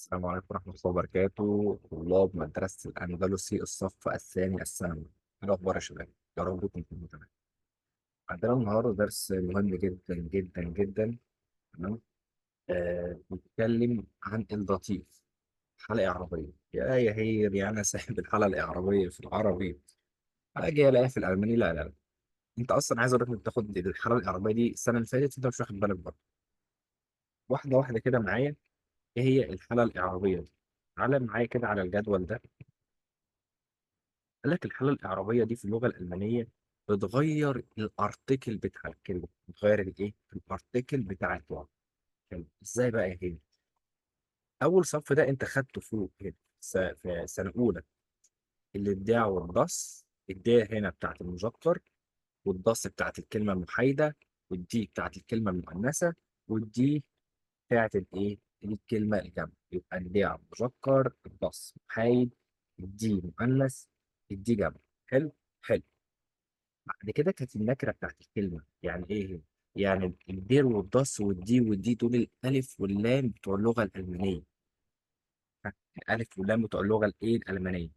السلام عليكم ورحمة الله وبركاته. طلاب مدرسة الأندلسي الصف الثاني الثانوي، إيه الأخبار يا شباب؟ يا رب تكونوا تمام. عندنا النهاردة درس مهم جدا جدا جدا. تمام. بيتكلم عن اللطيف. حلقة إعرابية يا هير يا أنا سايب الحلقة الإعرابية في العربي أجي ألاقيها في الألماني. لا لا لا، أنت أصلا عايز أقول لك إنك بتاخد الحلقة الإعرابية دي السنة اللي فاتت، أنت مش واخد بالك برضه. واحدة واحدة كده معايا. إيه هي الحلقة الإعرابية دي؟ تعالى معايا كده على الجدول ده. قال لك الحالة الإعرابية دي في اللغة الألمانية بتغير الارتكل بتاع الكلمة، بتغير الإيه؟ الارتكل بتاع الكلمة. حلو. إزاي بقى يا هيل؟ أول صف ده أنت خدته فوق كده في سنة أولى. الإبداع والضس، الدال هنا بتاعت المذكر، والضس بتاعت الكلمة المحايدة، والدي بتاعت الكلمة المؤنثة، والدي بتاعت الإيه؟ الكلمة الجمع. يبقى الداع مذكر، الضس محايد، الدي مؤنث، الدي جمع. حلو. حلو. بعد كده كانت النكرة بتاعت الكلمة يعني إيه هي؟ يعني الدير والضس والدي والدي دول الألف واللام بتوع اللغة الألمانية. الألف واللام بتوع اللغة الإيه الألمانية.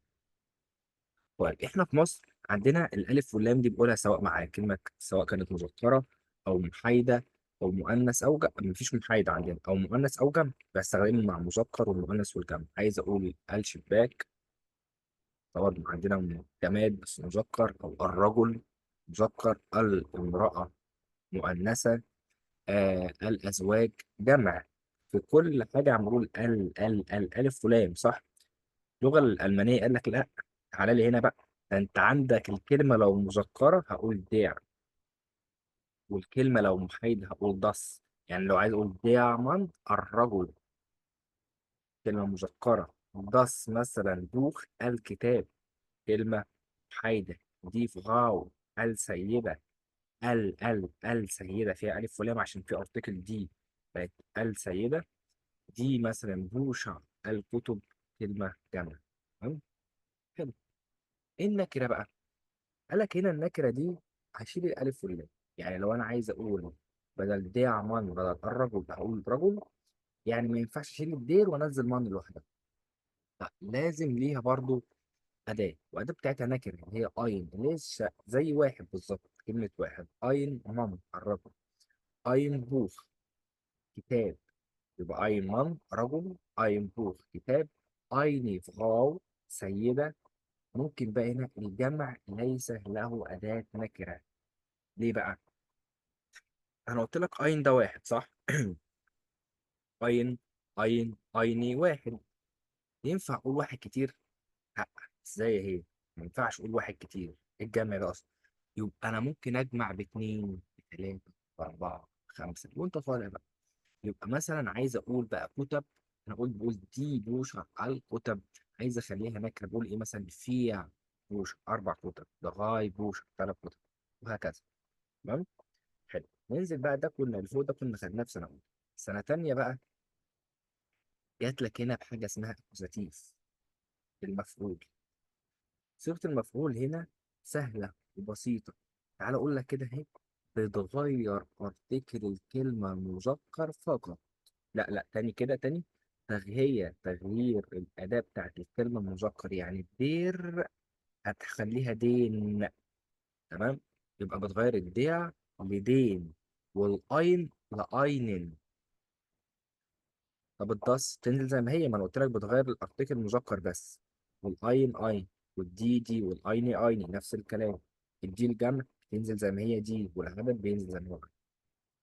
طيب إحنا في مصر عندنا الألف واللام دي بقولها سواء مع كلمة، سواء كانت مذكرة أو محايدة أو مؤنث أو جمع. مفيش محايدة عندنا، أو مؤنث أو جمع، بستخدمهم مع المذكر والمؤنث والجمع. عايز أقول الشباك، طبعا عندنا جماد بس مذكر، أو الرجل مذكر، المرأة مؤنثة، الأزواج جمع. في كل حاجة عم بقول ألف ولام صح. اللغة الألمانية قال لك لا، تعالى لي هنا بقى. ده أنت عندك الكلمة لو مذكرة هقول ديع، والكلمة لو محايدة هقول دس. يعني لو عايز أقول ديعموند الرجل، كلمة مذكرة. دس مثلا بوخ الكتاب، كلمة محايدة. دي فغاو السيدة. السيدة فيها ألف ولام عشان في أرتكل دي، بقت السيدة. دي مثلا بوشع الكتب، كلمة جمع. تمام. حلو. ايه النكرة بقى؟ قال لك هنا النكرة دي هشيل الألف واللام. يعني لو أنا عايز أقول بدل ديع من، بدل الرجل أقول رجل، يعني ما ينفعش أشيل الدير وأنزل من لوحدها. لا، لازم ليها برضو أداة، وأداة بتاعتها نكرة اللي هي أين. ليش؟ زي واحد بالظبط، كلمة واحد أين من الرجل، أين بوخ كتاب. يبقى أين من رجل، أين بوخ كتاب، أين فغاو سيدة. ممكن بقى هنا الجمع ليس له أداة نكرة. ليه بقى؟ أنا قلت لك أين ده واحد صح؟ أين، أيني واحد. ينفع أقول واحد كتير؟ لأ. إزاي هي؟ ما ينفعش أقول واحد كتير. إيه الجمع ده أصلا؟ يبقى أنا ممكن أجمع باتنين، بتلاتة، بأربعة، خمسة، وأنت طالع بقى. يبقى مثلا عايز اقول بقى كتب، انا بقول دي بوشة على الكتب. عايز اخليها نكره، بقول ايه مثلا فيها بوشة اربع كتب، لغاي بوشة ثلاث كتب، وهكذا. تمام. حلو. ننزل بقى، ده كنا اللي فوق ده كنا خدناه في سنه اولى. سنه تانيه بقى جات لك هنا بحاجه اسمها اكوزاتيف، المفعول. صيغه المفعول هنا سهله وبسيطه. تعال اقول لك كده اهي. بتغير ارتكل الكلمه المذكر فقط. لا لا، تاني كده تاني. تغيير الأداة بتاعت الكلمة المذكر، يعني دير هتخليها دين. تمام. يبقى بتغير الديع لدين، والأين لأينن. طب الداس تنزل زي ما هي، ما أنا قلت لك بتغير الأرتيكل المذكر بس. والأين أين، والدي دي، والأيني أيني نفس الكلام. الدي الجمع تنزل زي ما هي دي، والعدد بينزل زي ما هو.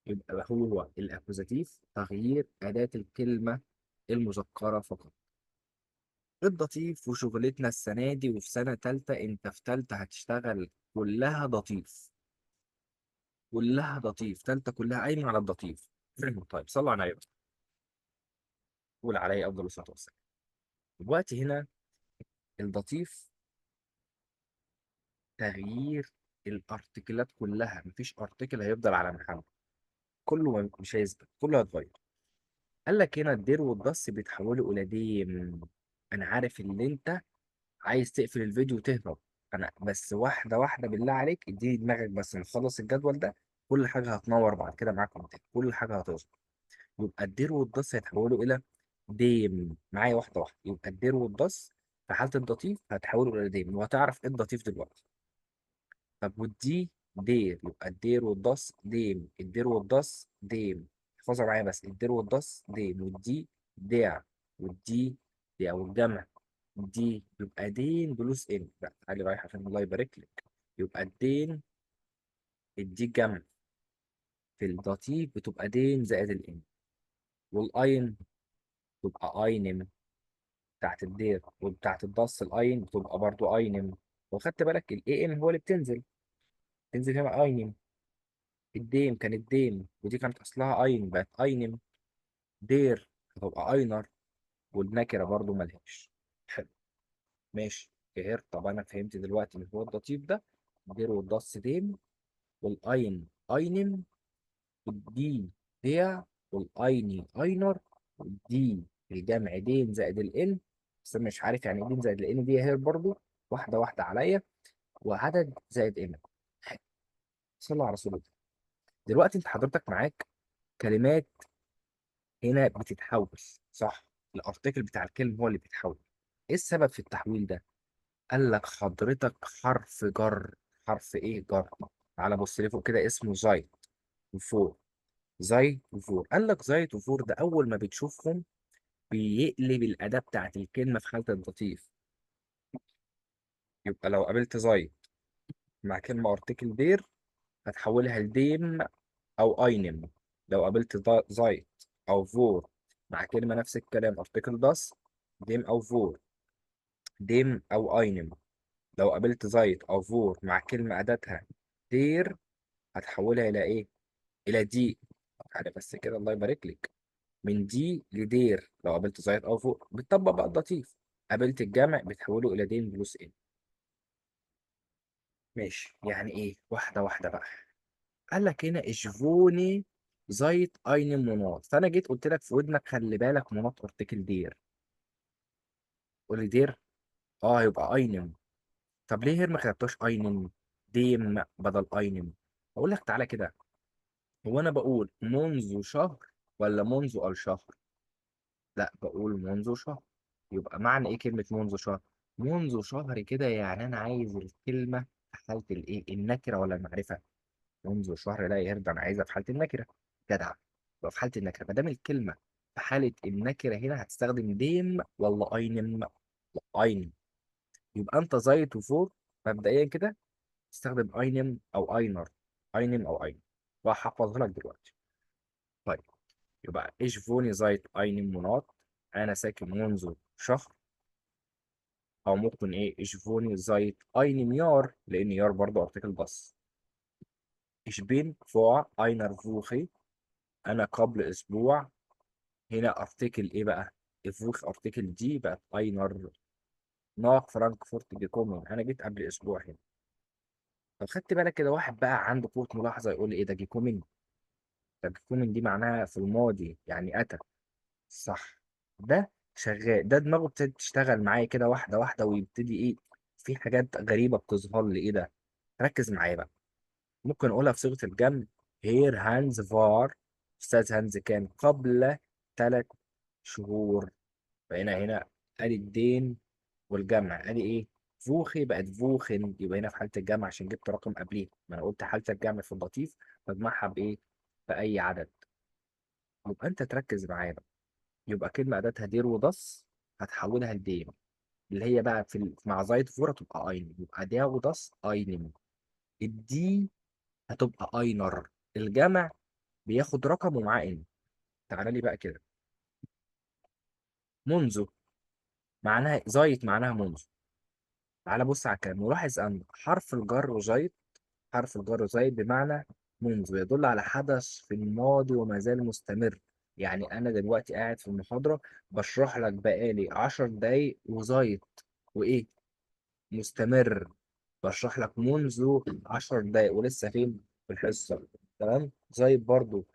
يبقى هو الأكوزاتيف تغيير أداة الكلمة المذكرة فقط. الضطيف وشغلتنا السنة دي وفي سنة تالتة، انت في تالتة هتشتغل كلها ضطيف. كلها ضطيف، تالتة كلها قايمة على الضطيف. طيب صلوا على النبي، قول عليه أفضل الصلاة والسلام. دلوقتي هنا الضطيف تغيير الارتكلات كلها، مفيش ارتكل هيفضل على محله، كله مش هيثبت، كله هيتغير. قال لك هنا الدير والضس بيتحولوا إلى ديم. أنا عارف إن أنت عايز تقفل الفيديو وتهرب. انا بس واحده واحده بالله عليك، اديني دماغك بس نخلص الجدول ده. كل حاجه هتنور بعد كده معاكم، كل حاجه هتظبط. يبقى الدير والضس هيتحولوا الى ديم معايا واحده واحده. يبقى الدير والضس في حاله الدطيف هتحولوا الى ديم، وهتعرف ايه الدطيف دلوقتي. طب والدي دير، يبقى الدير والضس ديم، الدير والضس ديم. احفظها معايا بس، الدير والضس ديم، والدي ديع، والدي دي او الجمع دي يبقى دين بلوس ان. لا تعالي رايح عشان الله يبارك لك. يبقى الدين، الدي جمع في الداتيف بتبقى دين زائد الان، والاين تبقى اينم بتاعت الدير، وبتاعت الضس الاين بتبقى برضو اينم. وخدت بالك الاي ام هو اللي بتنزل، تنزل هنا اينم. الديم كانت ديم، ودي كانت اصلها اين بقت اينم. دير هتبقى اينر، والنكره برضو ملهاش. حلو. ماشي كهر. طب انا فهمت دلوقتي ان هو الداتيف ده دير والضس ديم، والاين اينم، والدي ديع، والايني اينر، والدي الجمع دين زائد الان. بس أنا مش عارف يعني ايه دين زائد الان دي هي برضو. واحده واحده عليا. وعدد زائد ان. صلى على رسول الله. دلوقتي انت حضرتك معاك كلمات هنا بتتحول، صح؟ الارتكل بتاع الكلمه هو اللي بيتحول. ايه السبب في التحويل ده؟ قال لك حضرتك حرف جر. حرف ايه جر؟ تعالى بص لي فوق كده، اسمه زايد وفور. زايد وفور، قال لك زايد وفور ده اول ما بتشوفهم بيقلب الاداه بتاعت الكلمه في حاله الداتيف. يبقى لو قابلت زايد مع كلمه ارتكل دير هتحولها لديم او اينم. لو قابلت زايد او فور مع كلمه نفس الكلام ارتكل داس، ديم او فور، ديم او اينم. لو قابلت زايد او فور مع كلمه اداتها دير هتحولها الى ايه؟ الى دي. يعني بس كده الله يبارك لك. من دي لدير لو قابلت زايد او فور بتطبق بقى اللطيف. قابلت الجمع بتحوله الى دين بلس ان. ماشي يعني ايه؟ واحده واحده بقى. قال لك هنا اشفوني زايت اين مناط، فانا جيت قلت لك في ودنك خلي بالك مناط ارتكل دير. قول لي دير. اه يبقى اينم. طب ليه هير ما كتبتوش اينم؟ ديم بدل اينم. اقول لك تعالى كده، هو انا بقول منذ شهر ولا منذ الشهر؟ لا بقول منذ شهر. يبقى معنى ايه كلمة منذ شهر؟ منذ شهر كده يعني انا عايز الكلمة في حالة الايه؟ النكرة ولا المعرفة؟ منذ شهر لا يرضى، انا عايزها في حالة النكرة. جدع. يبقى في حالة النكرة، ما دام الكلمة في حالة النكرة هنا هتستخدم ديم ولا اينم؟ لا اينم. يبقى انت زيت وفوق مبدئيا كده تستخدم اينم او اينر. اينم او اينر. وهحفظها لك دلوقتي. طيب يبقى ايش فوني زايت اينم مناط، انا ساكن منذ شهر. او ممكن ايه ايش فوني زايت اينم يار، لان يار برضه ارتكل بس. ايش بين فوع اينر فوخي، انا قبل اسبوع. هنا ارتكل ايه بقى؟ فوخ ارتكل دي بقت اينر. ناق فرانكفورت جيكومن، انا جيت قبل اسبوع هنا. طب خدت بالك كده واحد بقى عنده قوة ملاحظة يقول لي ايه ده جيكومن؟ ده جيكومن دي معناها في الماضي يعني اتى. صح. ده شغال، ده دماغه ابتدت تشتغل معايا كده واحده واحده، ويبتدي ايه؟ في حاجات غريبه بتظهر لي. ايه ده؟ ركز معايا بقى. ممكن اقولها في صيغه الجمع. هير هانز فار، استاذ هانز كان قبل 3 شهور. بقينا هنا ادي الدين والجمع ادي ايه؟ فوخي بقت فوخن. يبقى هنا في حاله الجمع عشان جبت رقم قبليه، ما انا قلت حاله الجمع في اللطيف بجمعها بايه؟ باي عدد. يبقى انت تركز معايا بقى. يبقى كلمة أداتها دير وضس هتحولها لديم، اللي هي بقى مع زايد فورة تبقى أين. يبقى دا وضس أينم. الدي هتبقى أينر. الجمع بياخد رقم ومعاه إن. تعالى لي بقى كده. منذ معناها زايد، معناها منذ. تعالى بص على الكلام ولاحظ أن حرف الجر وزايد، حرف الجر وزايد بمعنى منذ يدل على حدث في الماضي وما زال مستمر. يعني أنا دلوقتي قاعد في المحاضرة بشرح لك بقالي 10 دقايق وزايد وإيه؟ مستمر. بشرح لك منذ 10 دقايق ولسه فين؟ في الحصة. تمام. زي برضو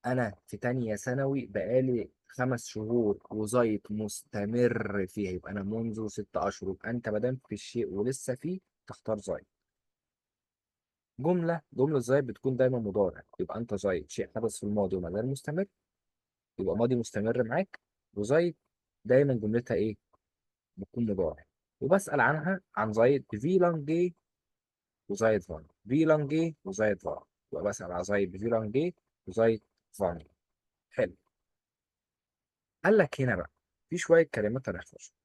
أنا في تانية ثانوي بقالي 5 شهور وزيط مستمر فيها، يبقى أنا منذ 6 أشهر. يبقى أنت مادام في الشيء ولسه فيه تختار زيط. جملة زيط بتكون دايما مضارع، يبقى أنت زيط شيء حدث في الماضي وما زال مستمر، يبقى ماضي مستمر معاك. وزايد دايما جملتها ايه؟ بتكون مضارع. وبسأل عنها عن زايد في لانجي وزايد فان، في لانجي وزايد فان. يبقى بسأل على زايد في لانجي وزايد فان. حلو. قال لك هنا بقى في شوية كلمات هنحفظها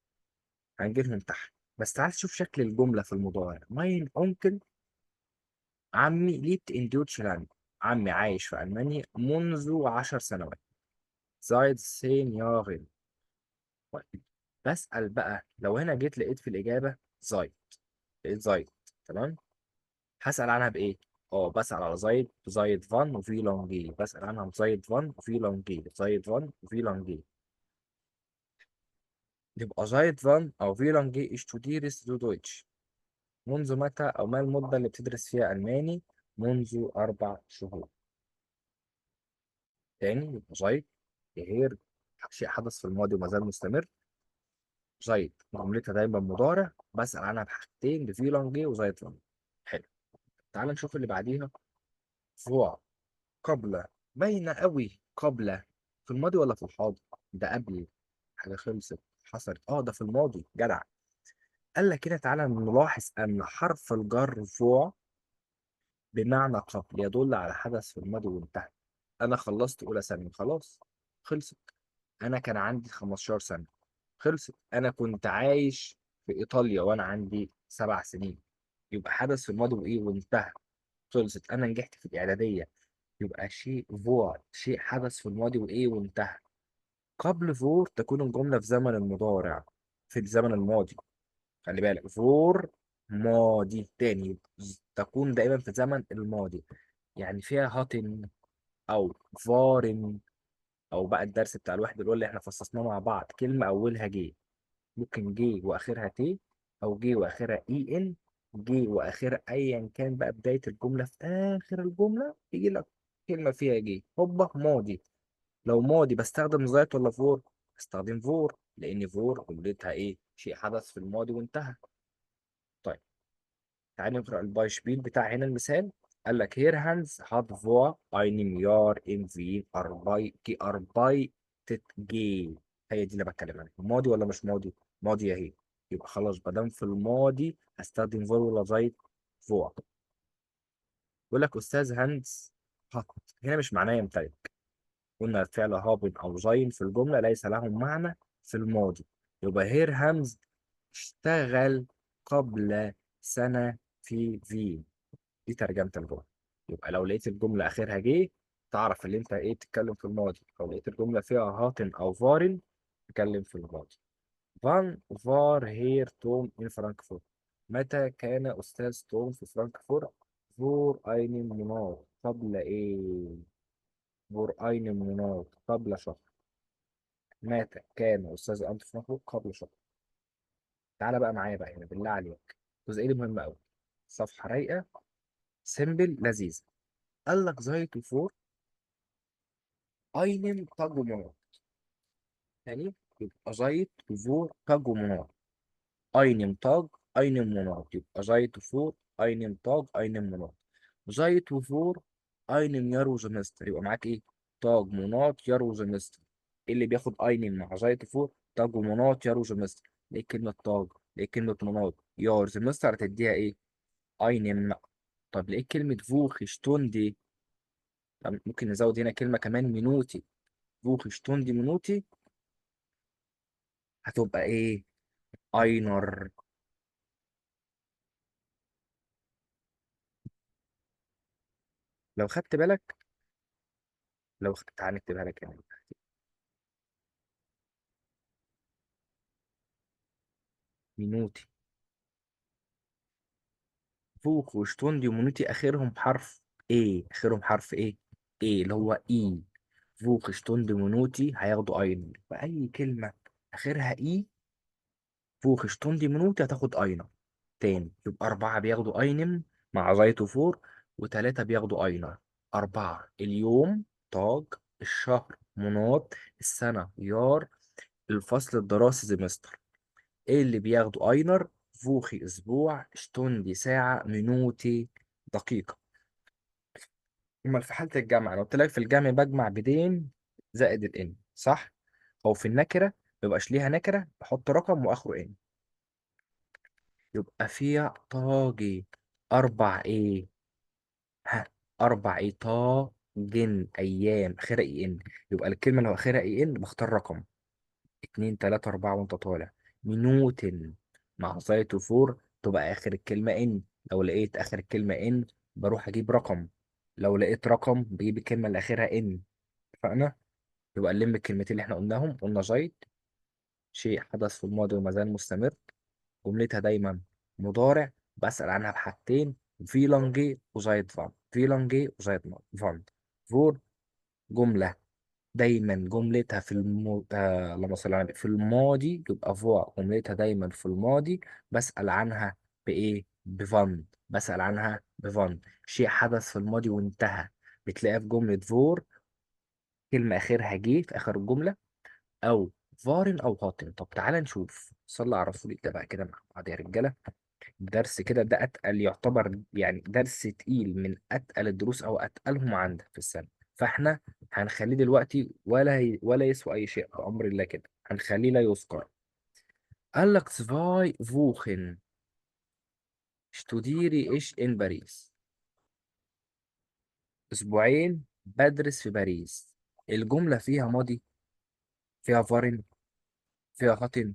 هنجيبهم تحت. بس تعال شوف شكل الجملة في المضارع. ماين أونكل، عمي ليبت إن دوتشلاند، عمي عايش في ألمانيا منذ 10 سنوات. زايد سين ياغن. طيب، بسأل بقى لو هنا جيت لقيت في الإجابة زايد، لقيت زايد، تمام، هسأل عنها بإيه؟ اه بسأل على زايد، زايد فان وفي لونجي. بسأل عنها زايد فان وفي لونجي، زايد فان وفي لونجي. يبقى زايد فان أو في لونجي اشتوديرس دو دويتش. منذ متى أو ما المدة اللي بتدرس فيها ألماني؟ منذ 4 شهور. تاني يبقى زايد هير، شيء حدث في الماضي وما زال مستمر. زايد جملتها دايما مضارع، بسأل عنها بحاجتين، بفي لونجي وزايد فان. حلو. تعال نشوف اللي بعديها. فوا، قبل. باينة قوي قبل. في الماضي ولا في الحاضر؟ ده قبل حاجة خلصت حصلت. اه ده في الماضي جدع. قال لك كده تعالى نلاحظ أن حرف الجر فوع بمعنى قبل يدل على حدث في الماضي وانتهى. أنا خلصت أولى ثانوي خلاص، خلصت. أنا كان عندي 15 سنة، خلصت. أنا كنت عايش في إيطاليا وأنا عندي 7 سنين. يبقى حدث في الماضي وإيه وانتهى، خلصت. أنا نجحت في الإعدادية. يبقى شيء فور، شيء حدث في الماضي وإيه وانتهى. قبل فور تكون الجملة في زمن المضارع، في الزمن الماضي. خلي بالك فور ماضي تاني، تكون دائما في زمن الماضي. يعني فيها هاتن أو فارن. أو بقى الدرس بتاع الواحد اللي احنا فصصناه مع بعض، كلمة أولها جي، ممكن جي وآخرها تي، أو جي وآخرها إي إن، جي وآخرها أيا كان بقى بداية الجملة، في آخر الجملة يجي لك كلمة فيها جي، هوبا ماضي. لو ماضي بستخدم ذات ولا فور؟ بستخدم فور، لأن فور جملتها إيه؟ شيء حدث في الماضي وانتهى. طيب تعالى نقرأ البايشبيل بتاع هنا المثال. قال لك هير هانز هات فوا اينم يار ان فين ارباي كي ارباي تتجي. هي دي اللي بتكلم عنها. ماضي ولا مش ماضي؟ ماضي اهي. يبقى خلاص ما دام في الماضي هستخدم فور ولا زايد؟ فوا. يقول لك استاذ هانز هات، هنا مش معناه يمتلك. قلنا الفعل هابن أو زين في الجملة ليس لهم معنى في الماضي. يبقى هير هامز اشتغل قبل سنة في فين. دي ترجمة الجملة. يبقى لو لقيت الجملة آخرها جه تعرف اللي أنت إيه بتتكلم في الماضي. لو لقيت الجملة فيها هاتن أو فارن تتكلم في الماضي. فان فار هير توم إن فرانكفورت. متى كان أستاذ توم في فرانكفورت؟ فور أين منار، قبل إيه؟ فور أين منار قبل شهر. مات كان أستاذ أنت في مخلوق قبل شهر. تعالى بقى معايا بقى هنا بالله عليك، الجزئية دي مهمة أوي. صفحة رايقة، سيمبل لذيذة. قال لك زايت فور أينم تاجو. يعني يبقى زايت فور تاجو منار. أينم تاج أينم منار. يبقى زايت فور أينم تاج أينم منار. زايت فور أينم يارو زمستر. يبقى معاك إيه؟ تاج مناط يارو زمستر. إيه اللي بياخد أينم مع زايت فور؟ تاج مناط يارو زمستر. ليه كلمة تاج؟ ليه كلمة مناط؟ يار زمستر هتديها إيه؟ أينم. طب ليه كلمة فوخ شتوندي؟ طب ممكن نزود هنا كلمة كمان منوتي. فوخ شتوندي منوتي هتبقى إيه؟ أينر. لو خدت بالك، تعالى نكتبها لك هنا. منوتي، فوق وشتوندي ومونوتي اخرهم حرف ايه، اخرهم حرف ايه؟ ايه اللي هو اي. فوق شتوندي مونوتي هياخدوا اين، فاي كلمه اخرها اي فوق شتوندي مونوتي هتاخد اينر. تاني يبقى 4 بياخدوا اينم مع زيتو فور، و3 بياخدوا اينر. 4 اليوم تاج، الشهر مناط، السنه يار، الفصل الدراسي زمستر. ايه اللي بياخدوا اينر؟ فوخي اسبوع، شتوندي ساعة، منوتي دقيقة. امال في حالة الجمع انا قلت لك في الجمع بجمع بدين زائد الان، صح؟ او في النكره ما يبقاش ليها نكره، بحط رقم واخره ان. يبقى فيها طاجي. اربع ايه؟ ها، اربع ايه؟ طاجن ايام اخرها اي ان. يبقى الكلمه لو اخرها اي ان بختار رقم اتنين تلاتة أربعة وأنت طالع. منوتن مع سايت وفور تبقى آخر الكلمة إن. لو لقيت آخر الكلمة إن بروح أجيب رقم. لو لقيت رقم بجيب الكلمة اللي آخرها إن. اتفقنا؟ يبقى نلم الكلمتين اللي إحنا قلناهم. قلنا زايد شيء حدث في الماضي وما زال مستمر، جملتها دايما مضارع، بسأل عنها بحاجتين: فيلانجي وزايد فان. فيلانجي وزايد فان. فور جملة دايما جملتها اللهم صل على النبي في الماضي، يبقى فوا جملتها دايما في الماضي، بسأل عنها بإيه؟ بفن. بسأل عنها بفن. شيء حدث في الماضي وانتهى، بتلاقيها في جملة فور، كلمة آخرها جه في آخر الجملة، أو فارن أو هاتن. طب تعالى نشوف، صلى على رسول الله بقى كده مع بعض يا رجالة. درس كده ده أتقل يعتبر، يعني درس تقيل من أتقل الدروس أو أتقلهم عندك في السنة. فإحنا هنخليه دلوقتي ولا يسوى أي شيء بأمر الله كده، هنخليه لا يذكر. قال لك zwei Wochen studiere ich in Paris. أسبوعين بدرس في باريس. الجملة فيها ماضي، فيها فارن، فيها خطن،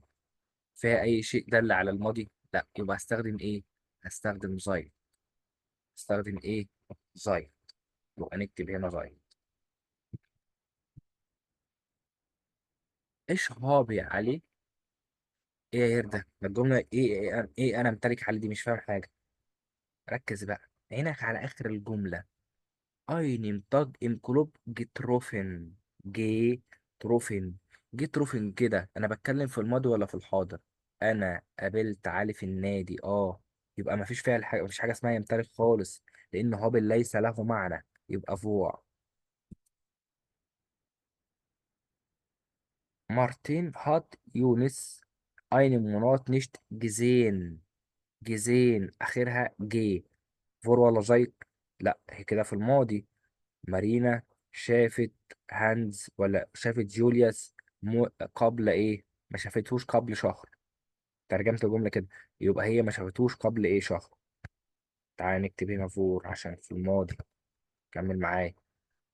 فيها أي شيء دل على الماضي؟ لا. يبقى هستخدم إيه؟ هستخدم زي. هستخدم إيه؟ زي. يبقى نكتب هنا زي. ايش هابي عليه؟ ايه يا يرده ده الجمله ايه؟ ايه انا امتلك عليه دي؟ مش فاهم حاجه. ركز بقى، عينك على اخر الجمله. اينم تاج ام كلوب جيتروفن. جي تروفن. جيتروفن كده انا بتكلم في الماضي ولا في الحاضر؟ انا قابلت علي في النادي، اه. يبقى ما فيش فيها الحاجه، مفيش حاجه اسمها يمتلك خالص، لان هابل ليس له معنى. يبقى فوع. مارتين هات يونس اين مناط نشت جزين. جيزين اخرها جي. فور ولا زيك؟ لا، هي كده في الماضي. مارينا شافت هانز ولا شافت جولياس قبل ايه؟ ما شافتهوش قبل شهر. ترجمت الجملة كده. يبقى هي ما شافتهوش قبل ايه؟ شهر. تعالى نكتب هنا فور عشان في الماضي. كمل معايا.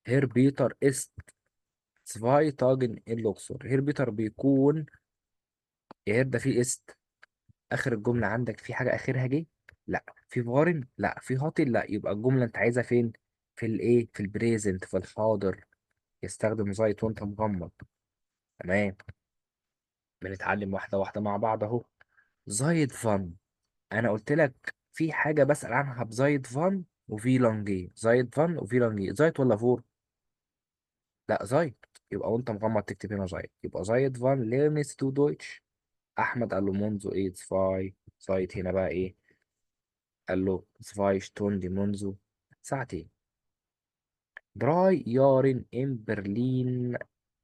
هير بيتر است zwei Tagen in Luxor. هير بيتر بيكون. يا هير ده فيه است. اخر الجمله عندك في حاجه اخرها جه؟ لا. في فارن؟ لا. في هاتل؟ لا. يبقى الجمله انت عايزها فين؟ في الايه؟ في البريزنت، في الحاضر. يستخدم زيت وانت مغمض. تمام. بنتعلم واحده واحده مع بعض اهو. زايد فان. انا قلت لك في حاجه بسأل عنها بزايد فان وفي لانجي. زايد فان وفي لانجي. زايد ولا فور؟ لا زايد. يبقى وانت مغمض تكتب هنا زايد. يبقى زايد فان ليرنست تو دويتش. احمد قال له منذ ايه؟ فاي. زايد هنا بقى ايه؟ قال له zwei Stunden منذ ساعتين. drei Jahren in Berlin.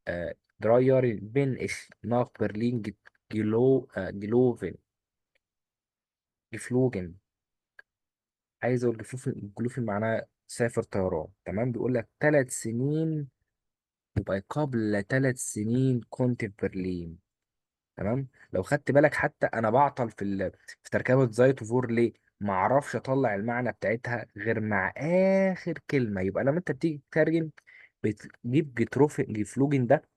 äh, 3 Jahre bin ich nach Berlin gelaufen. geflogen. عايز اقول جلوفن معناه سافر طيران. تمام. بيقول لك 3 سنين، يبقى قبل 3 سنين كنت في برلين. تمام. لو خدت بالك حتى انا بعطل في تركيبة زيت وفور ليه؟ ما اعرفش اطلع المعنى بتاعتها غير مع اخر كلمة. يبقى لما انت بتيجي تترجم بتجيب جفلوجن ده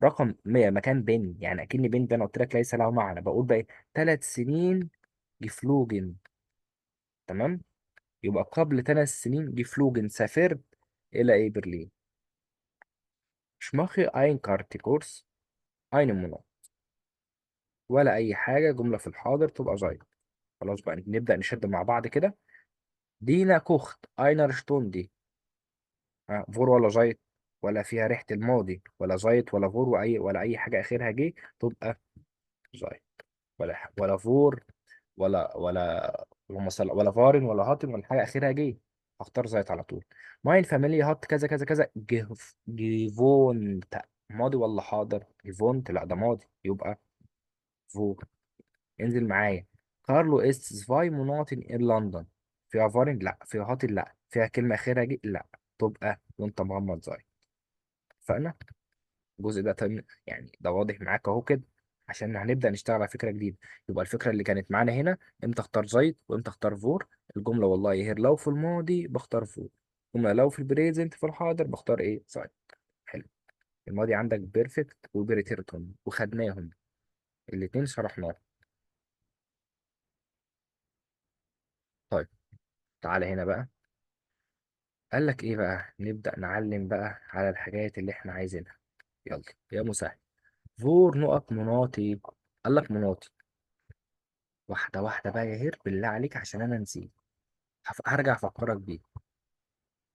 رقم 100 مكان بين، يعني اكني بين ده انا قلت لك ليس له معنى، بقول بقى ايه؟ 3 سنين جفلوجن. تمام. يبقى قبل 3 سنين جفلوجن سافرت الى ايه؟ برلين. شماخي اين كارتي كورس اين منى. ولا اي حاجة، جملة في الحاضر تبقى زي. خلاص بقى نبدأ نشد مع بعض كده. دينا كوخت اينر شتوندي. ها، فور ولا زيت؟ ولا فيها ريحة الماضي، ولا زيت ولا فور ولا أي حاجة آخرها جه، تبقى زيت. ولا فور ولا فارن ولا هاتن ولا حاجة آخرها جه. هختار زيت على طول. ماين فاميلي هات كذا كذا كذا جيفونت. ماضي ولا حاضر؟ جيفونت لا ده ماضي، يبقى فور. انزل معايا. كارلو است سفاي مناطن ان لندن. فيها فارن؟ لا. فيها هاتن؟ لا. فيها كلمة أخيرة جي؟ لا. تبقى وانت مغمض زي. اتفقنا؟ الجزء ده يعني ده واضح معاك اهو كده، عشان هنبدأ نشتغل على فكرة جديدة. يبقى الفكرة اللي كانت معانا هنا، امتى اختار زيت وامتى اختار فور. الجملة والله هي لو في الماضي بختار فور، الجملة لو في البريزنت في الحاضر بختار ايه؟ زيت. حلو. الماضي عندك بيرفكت وبريتيرتون وخدناهم الاتنين شرحناهم. طيب تعالى هنا بقى، قال لك ايه بقى؟ نبدأ نعلم بقى على الحاجات اللي احنا عايزينها. يلا يا مسهل. فور نقط مناطي. قال لك مناطي. واحدة واحدة بقى يا هير بالله عليك عشان أنا نسيت. هرجع أفكرك بيه.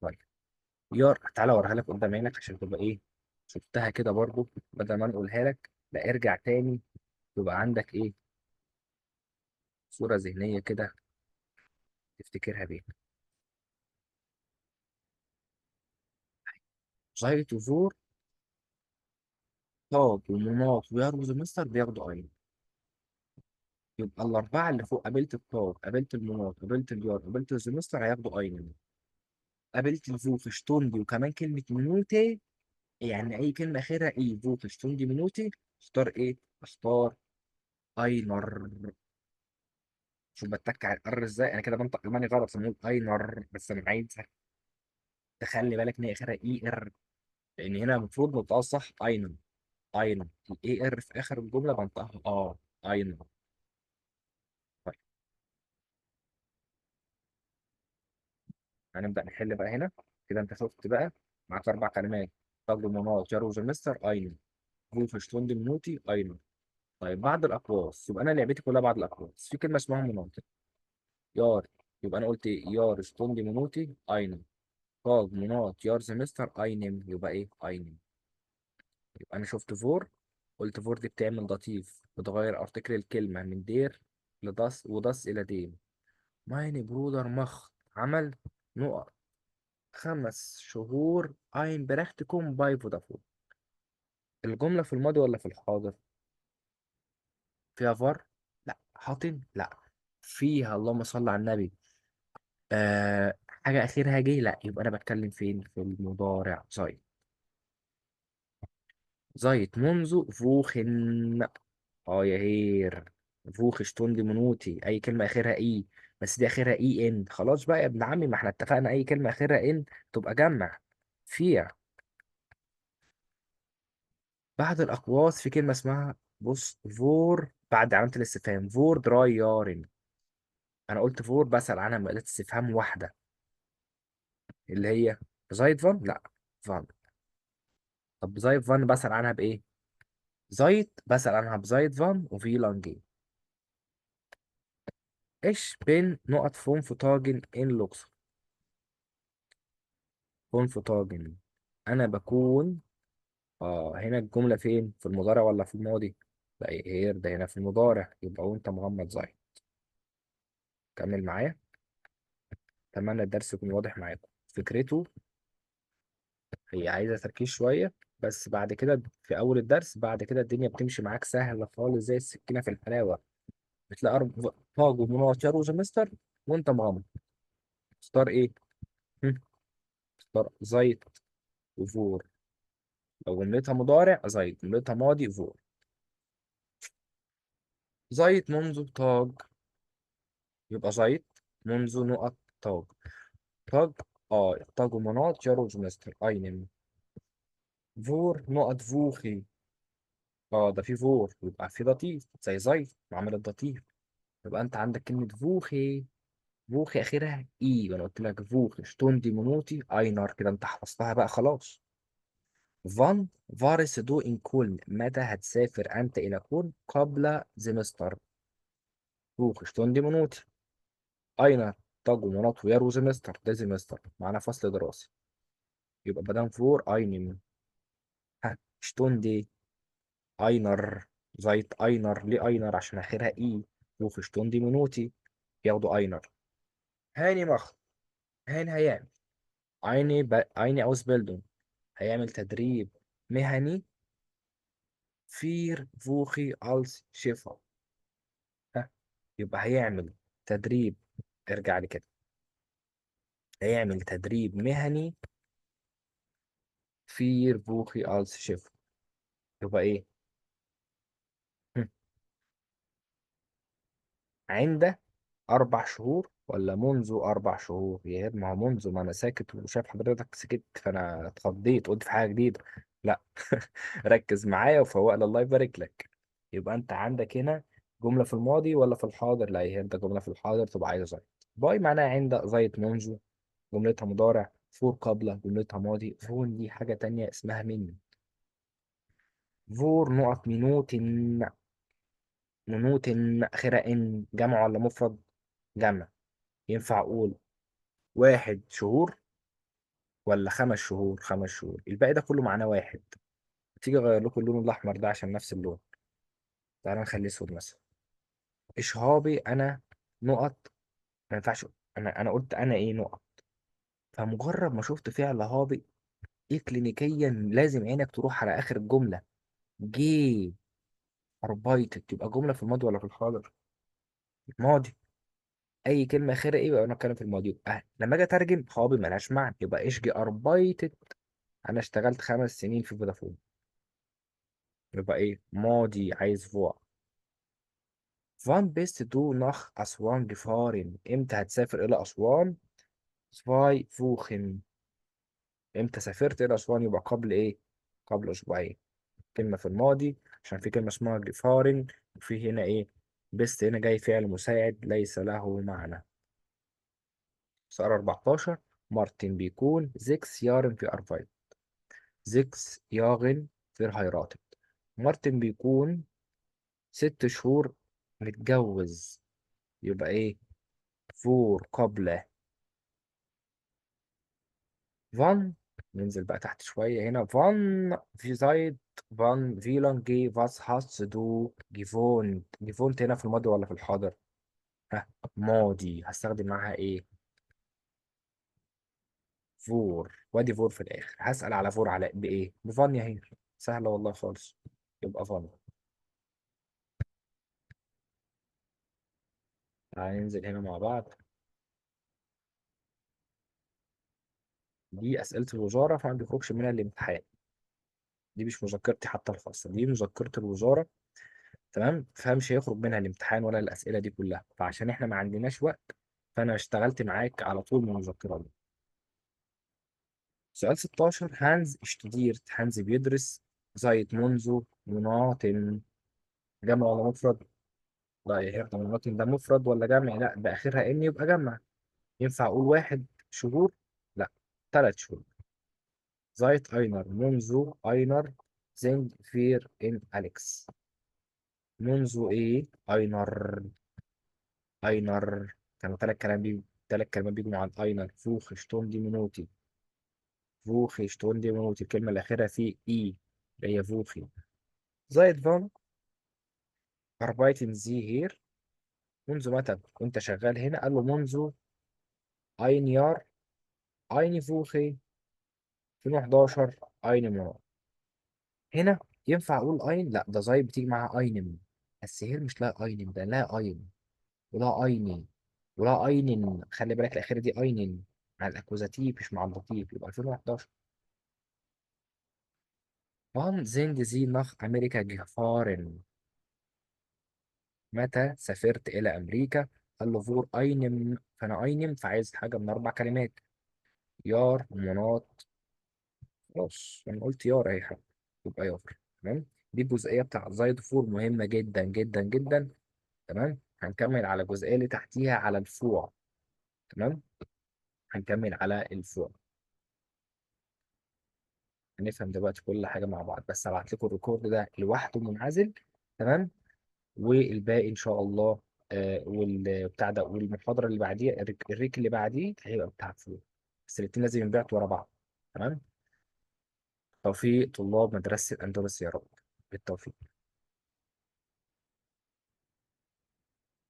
طيب يار، تعالى أوريها لك قدام عينك عشان تبقى إيه، شفتها كده برضو بدل ما نقولها لك. لا ارجع تاني، يبقى عندك إيه، صورة ذهنية كده تفتكرها بيها. زايت وفور، طاب ومناط ويرمز مستر بياخدوا أين. يبقى الأربعة اللي فوق، قابلت الطاب قابلت المناط قابلت اليار قابلت الزمستر، هياخدوا أين. قابلت الفو في شتوندي وكمان كلمة منوتي، يعني اي كلمه اخرها اي فوق شتوندي منوتي، اختار ايه؟ اختار اينر. شوف بتك على الار ازاي، انا كده بنطق الماني غلط بنقول اينر، بس انا عايز تخلي بالك ان هي اخرها اي ار، لان هنا المفروض نطقها صح اينر. اينر، الاي ار في اخر الجمله بنطقها اينر. طيب هنبدا نحل بقى هنا. كده انت شفت بقى، معاك اربع كلمات: طب مناط جار وزمستر اينر، فوق شتوندي منوتي اينر. طيب بعد الاقواس، يبقى انا لعبتي كلها بعد الاقواس في كلمه اسمها مناط. يار، يبقى انا قلت يار ستوندي منوتي اينم. طاج مناط يار زمستر اينم، يبقى ايه؟ اينم. يبقى انا شفت فور، قلت فور دي بتعمل لطيف، بتغير ارتكل الكلمه من دير لدس ودس الى ديم. ماين برودر مخ عمل نقط 5 شهور اين برختكم باي فودافون. الجمله في الماضي ولا في الحاضر؟ فيها فار؟ لا. حاطن؟ لا. فيها اللهم صل على النبي حاجة أخيرها جه؟ لا. يبقى أنا بتكلم فين؟ في المضارع. زيت. زيت منذ فوخن. يا هير، فوخ شتوندي منوتي، أي كلمة آخرها إي، بس دي آخرها إي إن. خلاص بقى يا ابن عمي، ما إحنا اتفقنا أي كلمة آخرها إن تبقى جمع. فيها. بعد الأقواس في كلمة اسمها، بص، فور بعد علامة الاستفهام، فور دراي يارن. أنا قلت فور بسأل عنها بأداة استفهام واحدة، اللي هي زايد فان؟ لا، فان. طب زايد فان بسأل عنها بإيه؟ زايت بسأل عنها بزايت فان وفي لانجي. ايش بين نقط فون فوتاجن ان لوكسور. فون فوتاجن، انا بكون. هنا الجملة فين؟ في المضارع ولا في الماضي؟ لا هير، ده هنا في المضارع، يبقى وانت مغمض زايت. كمل معايا. اتمنى الدرس يكون واضح معاكم. فكرته هي عايزة تركيز شوية، بس بعد كده في أول الدرس، بعد كده الدنيا بتمشي معاك سهلة خالص زي السكينة في الحلاوة. بتلاقي طاج ومناطير وزمستر وانت مغمض. اختار ايه؟ هم؟ اختار زيت وفور. لو جملتها مضارع زيت، جملتها ماضي فور. زيت منذ طاج، يبقى زيت منذ نقط طاج. طاج، طاج مناط جاروج مستر اينم. فور نقط فوخي، ده في فور، يبقى في لطيف زي زيت معامل اللطيف. يبقى انت عندك كلمة فوخي. فوخي اخرها اي، وانا قلت لك فوخي شتوندي منوتي اينر، كده انت حفظتها بقى خلاص. فان فارس دو إن كل، متى هتسافر أنت إلى كل قبل زمستر. روح شتوندي منوتي أين تجو مناط ويرو زمستر، ده زمستر معانا فصل دراسي. يبقى بدل فور أينن. شتوندي أينر. زيت أينر، ليه أينر؟ عشان آخرها إي. روح شتوندي منوتي، ياخدوا أينر. هاني مخ، هاني هيعمل أيني أوس بيلدون، هيعمل تدريب مهني فير فوخي ألس شيفا. يبقى هيعمل تدريب، ارجع لي كده، هيعمل تدريب مهني في بوخي ألس شيف. يبقى ايه؟ هم. عند 4 شهور ولا منذ 4 شهور؟ يا ابني ما هو منذ، ما انا ساكت وشايف حضرتك سكت فانا اتخضيت قلت في حاجه جديده. لا. ركز معايا وفوق الله يبارك لك. يبقى انت عندك هنا جمله في الماضي ولا في الحاضر؟ لا، هي انت جمله في الحاضر تبقى عايزه زيت. باي معناها عند، زيت منذ. جملتها مضارع. فور قبل، جملتها ماضي. فون دي حاجه تانية اسمها من. فور نقط منوت. منوت اخرها ان، جمع ولا مفرد؟ جمع. ينفع اقول 1 شهور ولا 5 شهور؟ 5 شهور. الباقي ده كله معناه واحد. تيجي اغير لكم اللون الاحمر ده عشان نفس اللون. تعالى نخليه اسود مثلا. اشهابي انا نقط. ما ينفعش. انا قلت انا ايه نقط. فمجرد ما شفت فعل هابي، ايه كلينيكيا لازم عينك تروح على اخر الجمله. جه اربايتد تبقى جمله في الماضي ولا في الحاضر؟ الماضي. اي كلمه اخرها ايه يبقى انا اتكلم في الماضي. يبقى لما اجي اترجم هابي ملهاش معنى، يبقى ايش جي اربايتد. انا اشتغلت 5 سنين في فودافون. يبقى ايه ماضي عايز فوق. فان بيست دو نخ أسوان جفارن، إمتى هتسافر إلى أسوان؟ سفاي فوخن. إمتى سافرت إلى أسوان؟ يبقى قبل إيه؟ قبل أسبوعين. كلمة في الماضي عشان في كلمة اسمها جفارن. وفي هنا إيه؟ بيست هنا جاي فعل مساعد ليس له معنى. سؤال 14. مارتن بيكون زيكس يارن في أربايت. زيكس يارن في هيراتد. مارتن بيكون 6 شهور متجوز. يبقى إيه؟ فور قبل. فان. ننزل بقى تحت شوية هنا. فان في زايد. فان فيلان جي فاس هاست دو جيفونت. جيفونت هنا في الماضي ولا في الحاضر؟ ها. ماضي. هستخدم معاها ايه؟ فور. وادي فور في الاخر. هسأل على فور على بايه؟ بفان يا هير. سهلة والله خالص. يبقى فان. تعالى ننزل هنا مع بعض. دي أسئلة الوزارة فما بيخرجش منها الامتحان. دي مش مذكرتي حتى الخاصة، دي مذكرة الوزارة. تمام، فمش هيخرج منها الامتحان ولا الأسئلة دي كلها، فعشان احنا ما عندناش وقت فأنا اشتغلت معاك على طول من المذكرة دي. سؤال 16. هانز اشتوديرت. هانز بيدرس. زايد منذ. مناطن. جمع ولا مفرد؟ لا يا هيردا، مناطن ده مفرد ولا جمع؟ لا، ده آخرها إن يبقى جمع. ينفع أقول 1 شهور؟ لا، 3 شهور. زايت أينر منذ. أينر زينج فير إن أليكس. منذ إيه؟ أينر. اينر. كانوا 3 كلام بيجوا. 3 كلمات بيجوا مع الاينر. فوخ شتون دي منوتي. فوخ شتون دي منوتي. الكلمه الاخيره في اي اللي هي فوخي. زائد فان. اربايتن زي هير. منذ متى كنت شغال هنا؟ قال له منذ اين يار. اين فوخي 2011. اين مار. هنا ينفع اقول اين؟ لا، ده زي بتيجي مع اينم. بس هير مش لا اينم، ده لا اين. ولا ايني. ولا اينن. خلي بالك الاخيره دي اينن. مع الاكوزاتيف مش مع اللطيف. يبقى 2011. Wann sind Sie nach Amerika gefahren؟ متى سافرت إلى أمريكا؟ قال له فور أينم، فأنا أينم فعايز حاجة من 4 كلمات. يار مناط. خلاص أنا قلت يار أي حاجة. يبقى يار. تمام. دي الجزئية بتاع زايد فور مهمة جدا جدا جدا. تمام. هنكمل على الجزئية اللي تحتيها على الفوع. تمام. هنكمل على الفوع. هنفهم دلوقتي كل حاجة مع بعض، بس هبعت لكم الريكورد ده لوحده منعزل. تمام. والباقي ان شاء الله. والبتاع ده والمحاضره اللي بعديها الريك اللي بعديه هيبقى بتاع فلوس. بس الاتنين لازم ينبعتوا ورا بعض. تمام. توفيق طلاب مدرسه اندلس يا رب. بالتوفيق.